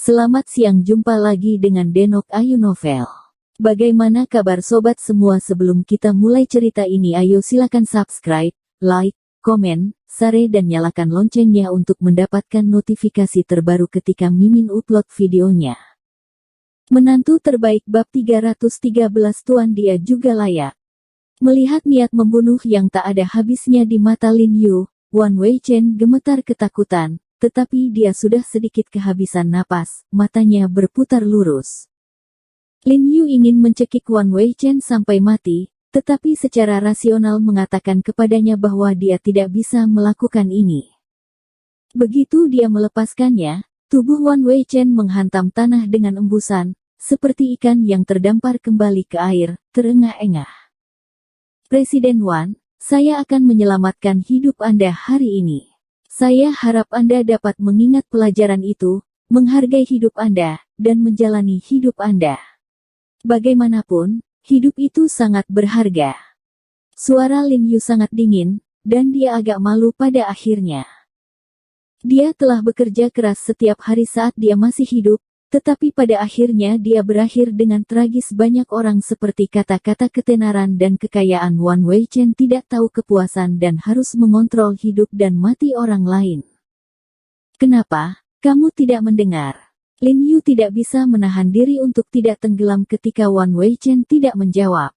Selamat siang, jumpa lagi dengan Denok Ayu Novel. Bagaimana kabar sobat semua? Sebelum kita mulai cerita ini, ayo silakan subscribe, like, komen, share dan nyalakan loncengnya untuk mendapatkan notifikasi terbaru ketika Mimin upload videonya. Menantu terbaik bab 313, Tuan dia juga layak. Melihat niat membunuh yang tak ada habisnya di mata Lin Yu, Wan Weichen gemetar ketakutan. Tetapi dia sudah sedikit kehabisan napas, matanya berputar lurus. Lin Yu ingin mencekik Wan Weichen sampai mati, tetapi secara rasional mengatakan kepadanya bahwa dia tidak bisa melakukan ini. Begitu dia melepaskannya, tubuh Wan Weichen menghantam tanah dengan embusan, seperti ikan yang terdampar kembali ke air, terengah-engah. Presiden Wan, saya akan menyelamatkan hidup Anda hari ini. Saya harap Anda dapat mengingat pelajaran itu, menghargai hidup Anda, dan menjalani hidup Anda. Bagaimanapun, hidup itu sangat berharga. Suara Lin Yu sangat dingin, dan dia agak malu pada akhirnya. Dia telah bekerja keras setiap hari saat dia masih hidup, tetapi pada akhirnya dia berakhir dengan tragis. Banyak orang seperti kata-kata ketenaran dan kekayaan Wan Weichen tidak tahu kepuasan dan harus mengontrol hidup dan mati orang lain. Kenapa? Kamu tidak mendengar? Lin Yu tidak bisa menahan diri untuk tidak tenggelam ketika Wan Weichen tidak menjawab.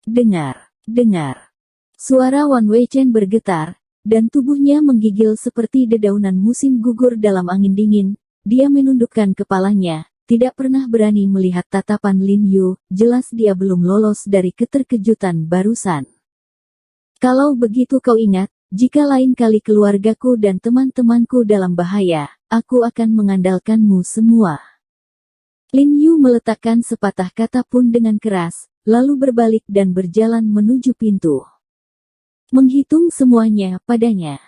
Dengar, dengar. Suara Wan Weichen bergetar, dan tubuhnya menggigil seperti dedaunan musim gugur dalam angin dingin. Dia menundukkan kepalanya, tidak pernah berani melihat tatapan Lin Yu, jelas dia belum lolos dari keterkejutan barusan. Kalau begitu kau ingat, jika lain kali keluargaku dan teman-temanku dalam bahaya, aku akan mengandalkanmu semua. Lin Yu meletakkan sepatah kata pun dengan keras, lalu berbalik dan berjalan menuju pintu. Menghitung semuanya padanya.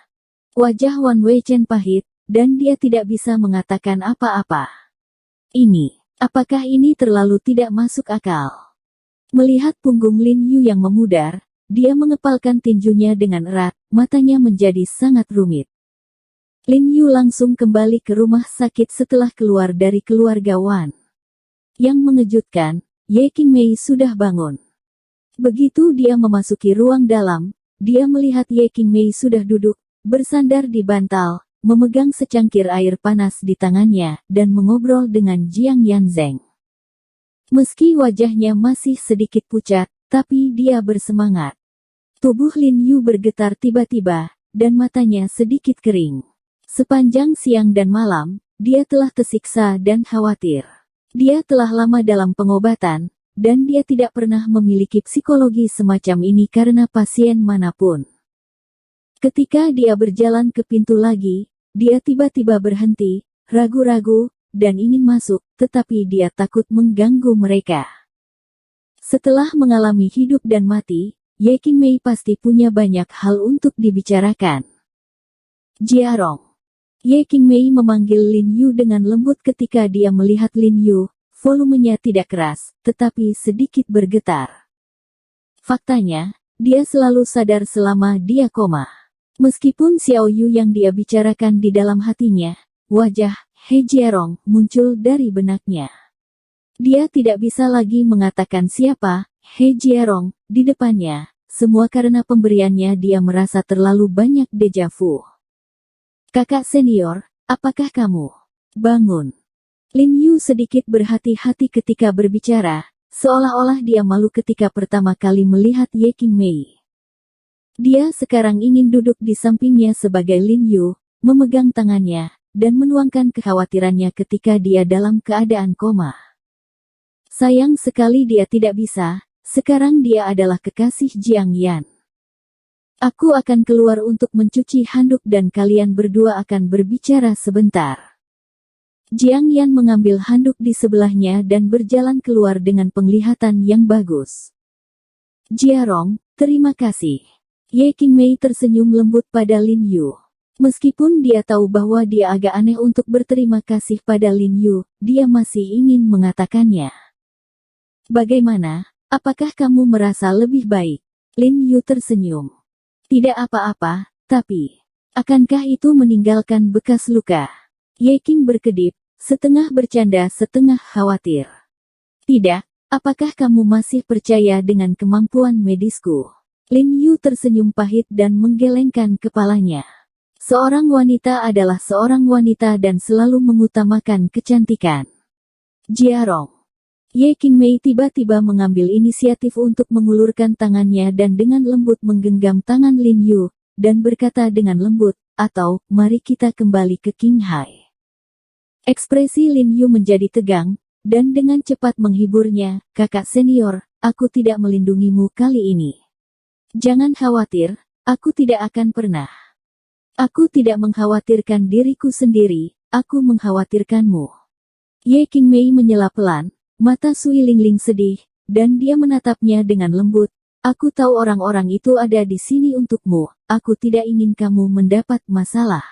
Wajah Wan Weichen pahit, dan dia tidak bisa mengatakan apa-apa. Apakah ini terlalu tidak masuk akal? Melihat punggung Lin Yu yang memudar, dia mengepalkan tinjunya dengan erat, matanya menjadi sangat rumit. Lin Yu langsung kembali ke rumah sakit setelah keluar dari keluarga Wan. Yang mengejutkan, Ye Qingmei sudah bangun. Begitu dia memasuki ruang dalam, dia melihat Ye Qingmei sudah duduk, bersandar di bantal, memegang secangkir air panas di tangannya, dan mengobrol dengan Jiang Yanzeng. Meski wajahnya masih sedikit pucat, tapi dia bersemangat. Tubuh Lin Yu bergetar tiba-tiba, dan matanya sedikit kering. Sepanjang siang dan malam, dia telah tersiksa dan khawatir. Dia telah lama dalam pengobatan, dan dia tidak pernah memiliki psikologi semacam ini karena pasien manapun. Ketika dia berjalan ke pintu lagi, dia tiba-tiba berhenti, ragu-ragu, dan ingin masuk, tetapi dia takut mengganggu mereka. Setelah mengalami hidup dan mati, Ye Qingmei pasti punya banyak hal untuk dibicarakan. Jiarong. Ye Qingmei memanggil Lin Yu dengan lembut ketika dia melihat Lin Yu, volumenya tidak keras, tetapi sedikit bergetar. Faktanya, dia selalu sadar selama dia koma. Meskipun Xiao Yu yang dia bicarakan di dalam hatinya, wajah He Jiarong muncul dari benaknya. Dia tidak bisa lagi mengatakan siapa He Jiarong di depannya, semua karena pemberiannya dia merasa terlalu banyak deja vu. Kakak senior, apakah kamu bangun? Lin Yu sedikit berhati-hati ketika berbicara, seolah-olah dia malu ketika pertama kali melihat Ye Qingmei. Dia sekarang ingin duduk di sampingnya sebagai Lin Yu, memegang tangannya, dan menuangkan kekhawatirannya ketika dia dalam keadaan koma. Sayang sekali dia tidak bisa, sekarang dia adalah kekasih Jiang Yan. Aku akan keluar untuk mencuci handuk dan kalian berdua akan berbicara sebentar. Jiang Yan mengambil handuk di sebelahnya dan berjalan keluar dengan penglihatan yang bagus. Jiarong, terima kasih. Ye Qingmei tersenyum lembut pada Lin Yu. Meskipun dia tahu bahwa dia agak aneh untuk berterima kasih pada Lin Yu, dia masih ingin mengatakannya. Bagaimana, apakah kamu merasa lebih baik? Lin Yu tersenyum. Tidak apa-apa, tapi, akankah itu meninggalkan bekas luka? Ye Qing berkedip, setengah bercanda setengah khawatir. Tidak, apakah kamu masih percaya dengan kemampuan medisku? Lin Yu tersenyum pahit dan menggelengkan kepalanya. Seorang wanita adalah seorang wanita dan selalu mengutamakan kecantikan. Jiarong. Ye Qingmei tiba-tiba mengambil inisiatif untuk mengulurkan tangannya dan dengan lembut menggenggam tangan Lin Yu, dan berkata dengan lembut, atau, mari kita kembali ke Qinghai. Ekspresi Lin Yu menjadi tegang, dan dengan cepat menghiburnya, kakak senior, aku tidak melindungimu kali ini. Jangan khawatir, aku tidak akan pernah. Aku tidak mengkhawatirkan diriku sendiri, aku mengkhawatirkanmu. Ye Qingmei menyela pelan, mata Sui Lingling sedih, dan dia menatapnya dengan lembut. Aku tahu orang-orang itu ada di sini untukmu, aku tidak ingin kamu mendapat masalah.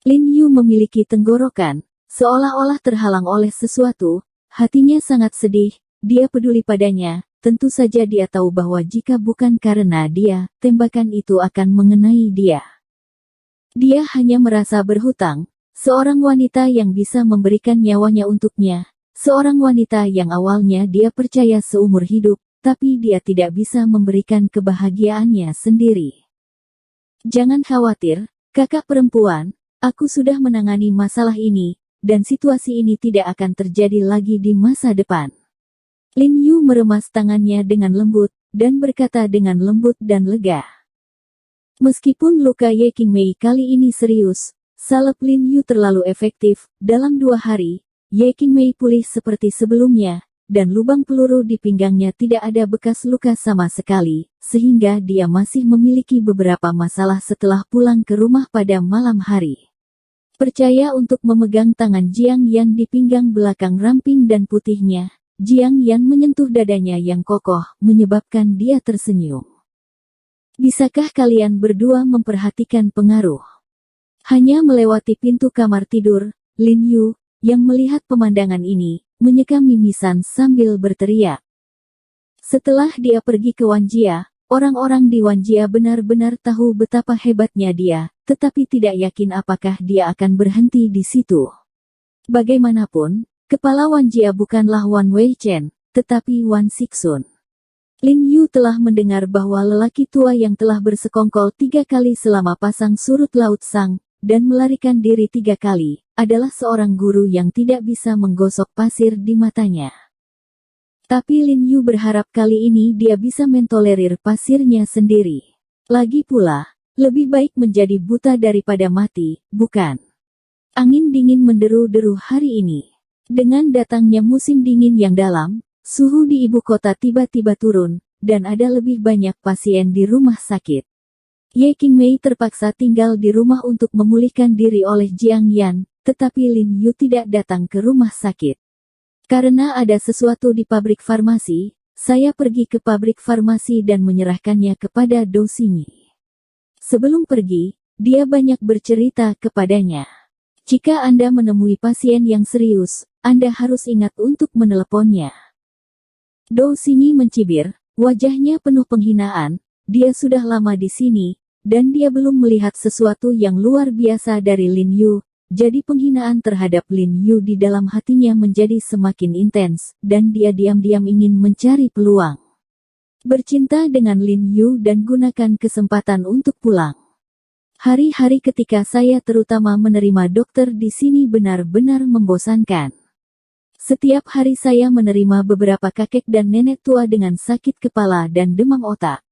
Lin Yu memiliki tenggorokan, seolah-olah terhalang oleh sesuatu, hatinya sangat sedih, dia peduli padanya, tentu saja dia tahu bahwa jika bukan karena dia, tembakan itu akan mengenai dia. Dia hanya merasa berhutang, seorang wanita yang bisa memberikan nyawanya untuknya, seorang wanita yang awalnya dia percaya seumur hidup, tapi dia tidak bisa memberikan kebahagiaannya sendiri. Jangan khawatir, kakak perempuan, aku sudah menangani masalah ini, dan situasi ini tidak akan terjadi lagi di masa depan. Lin Yu meremas tangannya dengan lembut, dan berkata dengan lembut dan lega. Meskipun luka Ye Qingmei kali ini serius, salep Lin Yu terlalu efektif, dalam 2 hari, Ye Qingmei pulih seperti sebelumnya, dan lubang peluru di pinggangnya tidak ada bekas luka sama sekali, sehingga dia masih memiliki beberapa masalah setelah pulang ke rumah pada malam hari. Percaya untuk memegang tangan Jiang Yan di pinggang belakang ramping dan putihnya, Jiang Yan menyentuh dadanya yang kokoh, menyebabkan dia tersenyum. Bisakah kalian berdua memperhatikan pengaruh? Hanya melewati pintu kamar tidur, Lin Yu, yang melihat pemandangan ini, menyeka mimisan sambil berteriak. Setelah dia pergi ke Wanjia, orang-orang di Wanjia benar-benar tahu betapa hebatnya dia, tetapi tidak yakin apakah dia akan berhenti di situ. Bagaimanapun, kepala Wanjia bukanlah Wan Weichen, tetapi Wan Sixun. Lin Yu telah mendengar bahwa lelaki tua yang telah bersekongkol 3 kali selama pasang surut Laut Sang, dan melarikan diri 3 kali, adalah seorang guru yang tidak bisa menggosok pasir di matanya. Tapi Lin Yu berharap kali ini dia bisa mentolerir pasirnya sendiri. Lagi pula, lebih baik menjadi buta daripada mati, bukan? Angin dingin menderu-deru hari ini. Dengan datangnya musim dingin yang dalam, suhu di ibu kota tiba-tiba turun, dan ada lebih banyak pasien di rumah sakit. Ye Qingmei terpaksa tinggal di rumah untuk memulihkan diri oleh Jiang Yan, tetapi Lin Yu tidak datang ke rumah sakit. Karena ada sesuatu di pabrik farmasi, saya pergi ke pabrik farmasi dan menyerahkannya kepada Dou Xingyi. Sebelum pergi, dia banyak bercerita kepadanya. Jika Anda menemui pasien yang serius, Anda harus ingat untuk meneleponnya. Dou Xingyi mencibir, wajahnya penuh penghinaan, dia sudah lama di sini, dan dia belum melihat sesuatu yang luar biasa dari Lin Yu, jadi penghinaan terhadap Lin Yu di dalam hatinya menjadi semakin intens, dan dia diam-diam ingin mencari peluang. Bercinta dengan Lin Yu dan gunakan kesempatan untuk pulang. Hari-hari ketika saya terutama menerima dokter di sini benar-benar membosankan. Setiap hari saya menerima beberapa kakek dan nenek tua dengan sakit kepala dan demam otak.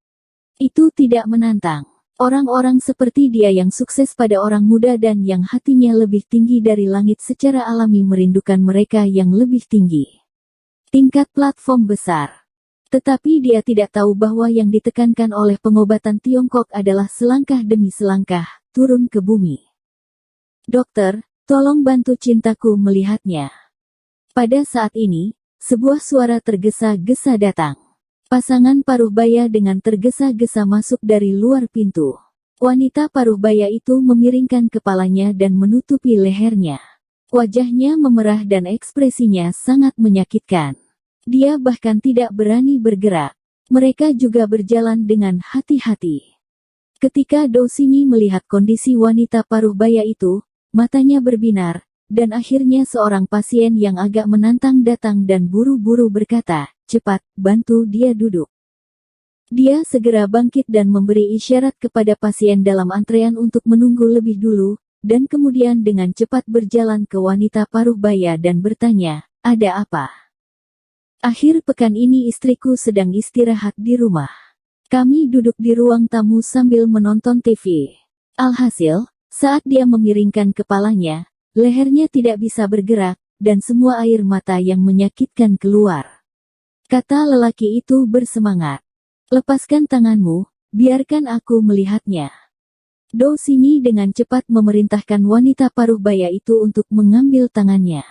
Itu tidak menantang. Orang-orang seperti dia yang sukses pada orang muda dan yang hatinya lebih tinggi dari langit secara alami merindukan mereka yang lebih tinggi. Tingkat platform besar. Tetapi dia tidak tahu bahwa yang ditekankan oleh pengobatan Tiongkok adalah selangkah demi selangkah, turun ke bumi. Dokter, tolong bantu cintaku melihatnya. Pada saat ini, sebuah suara tergesa-gesa datang. Pasangan paruh baya dengan tergesa-gesa masuk dari luar pintu. Wanita paruh baya itu memiringkan kepalanya dan menutupi lehernya. Wajahnya memerah dan ekspresinya sangat menyakitkan. Dia bahkan tidak berani bergerak. Mereka juga berjalan dengan hati-hati. Ketika Dou Xingyi melihat kondisi wanita paruh baya itu, matanya berbinar, dan akhirnya seorang pasien yang agak menantang datang dan buru-buru berkata, "Cepat, bantu dia duduk." Dia segera bangkit dan memberi isyarat kepada pasien dalam antrean untuk menunggu lebih dulu, dan kemudian dengan cepat berjalan ke wanita paruh baya dan bertanya, "Ada apa?" "Akhir pekan ini istriku sedang istirahat di rumah. Kami duduk di ruang tamu sambil menonton TV. Alhasil, saat dia memiringkan kepalanya, lehernya tidak bisa bergerak, dan semua air mata yang menyakitkan keluar." Kata lelaki itu bersemangat. "Lepaskan tanganmu, biarkan aku melihatnya." Do Xingyi dengan cepat memerintahkan wanita paruh baya itu untuk mengambil tangannya.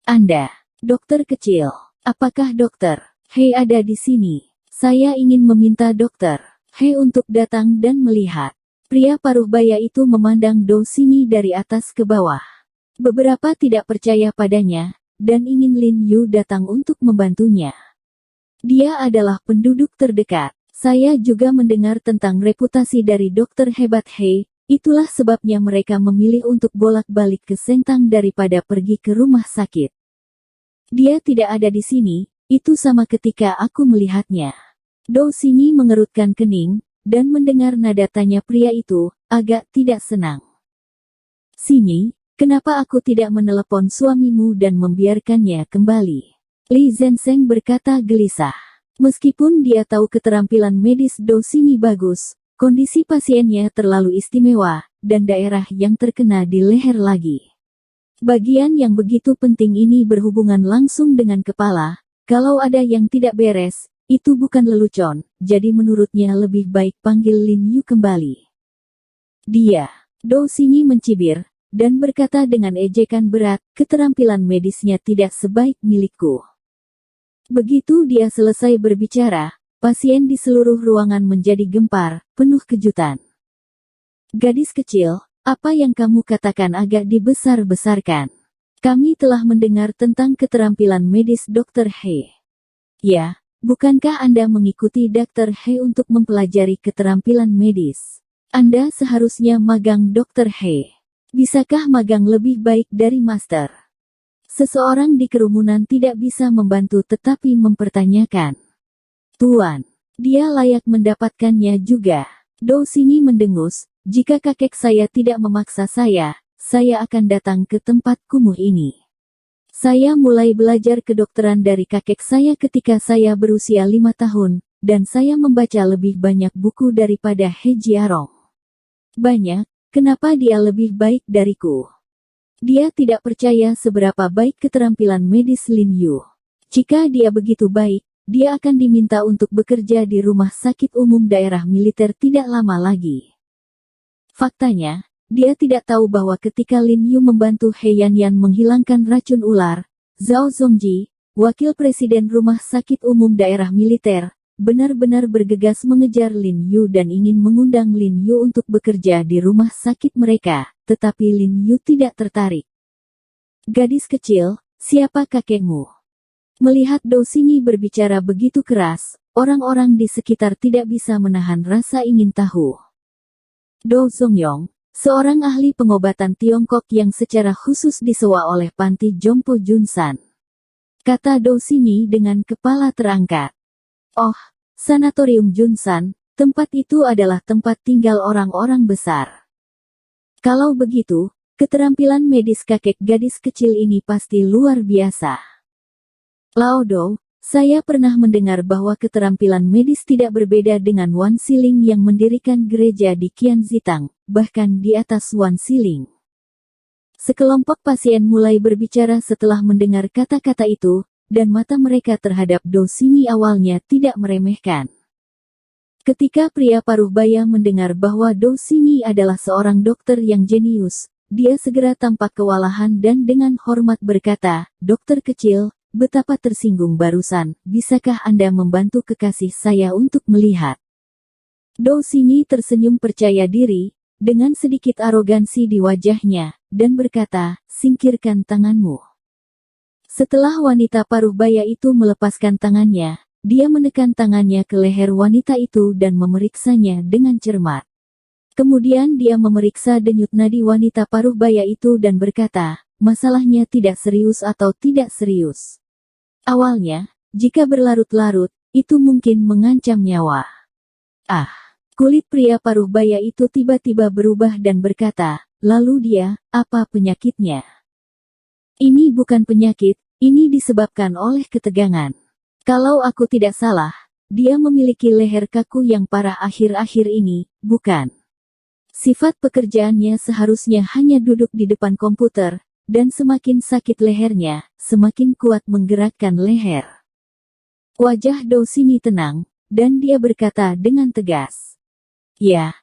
"Anda, dokter kecil, apakah dokter He ada di sini? Saya ingin meminta dokter He untuk datang dan melihat." Pria paruh baya itu memandang Do Xingyi dari atas ke bawah. Beberapa tidak percaya padanya, dan ingin Lin Yu datang untuk membantunya. Dia adalah penduduk terdekat. Saya juga mendengar tentang reputasi dari dokter hebat He, itulah sebabnya mereka memilih untuk bolak-balik ke Sengtang daripada pergi ke rumah sakit. Dia tidak ada di sini, itu sama ketika aku melihatnya. Do Xingyi mengerutkan kening, dan mendengar nada tanya pria itu, agak tidak senang. "Xingyi, kenapa aku tidak menelepon suamimu dan membiarkannya kembali?" Li Zhensheng berkata gelisah. Meskipun dia tahu keterampilan medis Do Xingyi bagus, kondisi pasiennya terlalu istimewa, dan daerah yang terkena di leher lagi. Bagian yang begitu penting ini berhubungan langsung dengan kepala, kalau ada yang tidak beres, itu bukan lelucon, jadi menurutnya lebih baik panggil Lin Yu kembali. Dia, Do Xingyi mencibir, dan berkata dengan ejekan berat, "Keterampilan medisnya tidak sebaik milikku." Begitu dia selesai berbicara, pasien di seluruh ruangan menjadi gempar, penuh kejutan. "Gadis kecil, apa yang kamu katakan agak dibesar-besarkan. Kami telah mendengar tentang keterampilan medis Dr. He." "Ya, bukankah Anda mengikuti Dr. He untuk mempelajari keterampilan medis? Anda seharusnya magang Dr. He. Bisakah magang lebih baik dari master?" Seseorang di kerumunan tidak bisa membantu tetapi mempertanyakan. "Tuan, dia layak mendapatkannya juga." Do Xingyi mendengus, "Jika kakek saya tidak memaksa saya akan datang ke tempat kumuh ini. Saya mulai belajar kedokteran dari kakek saya ketika saya berusia 5 tahun, dan saya membaca lebih banyak buku daripada He Jiarong. Banyak, kenapa dia lebih baik dariku?" Dia tidak percaya seberapa baik keterampilan medis Lin Yu. Jika dia begitu baik, dia akan diminta untuk bekerja di rumah sakit umum daerah militer tidak lama lagi. Faktanya, dia tidak tahu bahwa ketika Lin Yu membantu He Yanyan menghilangkan racun ular, Zhao Zongji, wakil presiden rumah sakit umum daerah militer, benar-benar bergegas mengejar Lin Yu dan ingin mengundang Lin Yu untuk bekerja di rumah sakit mereka, tetapi Lin Yu tidak tertarik. "Gadis kecil, siapa kakekmu?" Melihat Do Xingyi berbicara begitu keras, orang-orang di sekitar tidak bisa menahan rasa ingin tahu. Do Zongyong, seorang ahli pengobatan Tiongkok yang secara khusus disewa oleh panti Jompo Junsan. Kata Do Xingyi dengan kepala terangkat. "Oh, sanatorium Junsan, tempat itu adalah tempat tinggal orang-orang besar. Kalau begitu, keterampilan medis kakek gadis kecil ini pasti luar biasa." "Lao Do, saya pernah mendengar bahwa keterampilan medis tidak berbeda dengan Wan Siling yang mendirikan gereja di Qianzitang, bahkan di atas Wan Siling." Sekelompok pasien mulai berbicara setelah mendengar kata-kata itu, dan mata mereka terhadap Do Xingyi awalnya tidak meremehkan. Ketika pria paruh baya mendengar bahwa Do Xingyi adalah seorang dokter yang jenius, dia segera tampak kewalahan dan dengan hormat berkata, "Dokter kecil, betapa tersinggung barusan, bisakah Anda membantu kekasih saya untuk melihat?" Do Xingyi tersenyum percaya diri, dengan sedikit arogansi di wajahnya, dan berkata, "Singkirkan tanganmu." Setelah wanita paruh baya itu melepaskan tangannya, dia menekan tangannya ke leher wanita itu dan memeriksanya dengan cermat. Kemudian dia memeriksa denyut nadi wanita paruh baya itu dan berkata, masalahnya tidak serius atau tidak serius. Awalnya, jika berlarut-larut, itu mungkin mengancam nyawa. Kulit pria paruh baya itu tiba-tiba berubah dan berkata, lalu dia, apa penyakitnya? Ini bukan penyakit, ini disebabkan oleh ketegangan. Kalau aku tidak salah, dia memiliki leher kaku yang parah akhir-akhir ini, bukan? Sifat pekerjaannya seharusnya hanya duduk di depan komputer, dan semakin sakit lehernya, semakin kuat menggerakkan leher. Wajah Dousini tenang, dan dia berkata dengan tegas. Ya,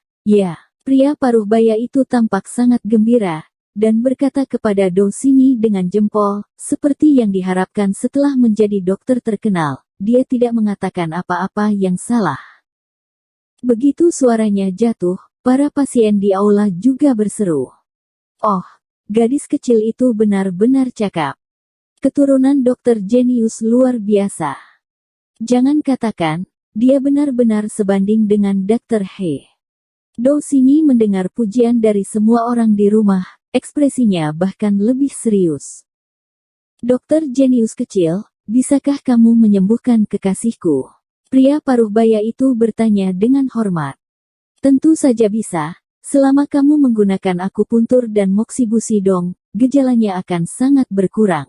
pria paruh baya itu tampak sangat gembira, dan berkata kepada Dousini dengan jempol, seperti yang diharapkan setelah menjadi dokter terkenal, dia tidak mengatakan apa-apa yang salah. Begitu suaranya jatuh, para pasien di aula juga berseru. Oh, gadis kecil itu benar-benar cakap. Keturunan dokter jenius luar biasa. Jangan katakan, dia benar-benar sebanding dengan Dr. He. Dousini mendengar pujian dari semua orang di rumah, ekspresinya bahkan lebih serius. Dokter jenius kecil, bisakah kamu menyembuhkan kekasihku? Pria paruh baya itu bertanya dengan hormat. Tentu saja bisa, selama kamu menggunakan akupuntur dan moxibusidong, gejalanya akan sangat berkurang.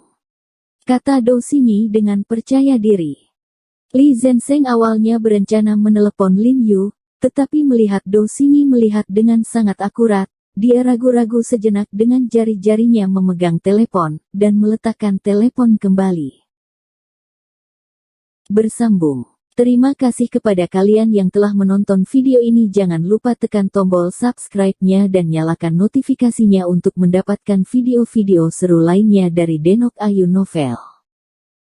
Kata Dousini dengan percaya diri. Li Zenseng awalnya berencana menelepon Lin Yu, tetapi melihat Dousini melihat dengan sangat akurat, dia ragu-ragu sejenak dengan jari-jarinya memegang telepon, dan meletakkan telepon kembali. Bersambung. Terima kasih kepada kalian yang telah menonton video ini. Jangan lupa tekan tombol subscribe-nya dan nyalakan notifikasinya untuk mendapatkan video-video seru lainnya dari Denok Ayu Novel.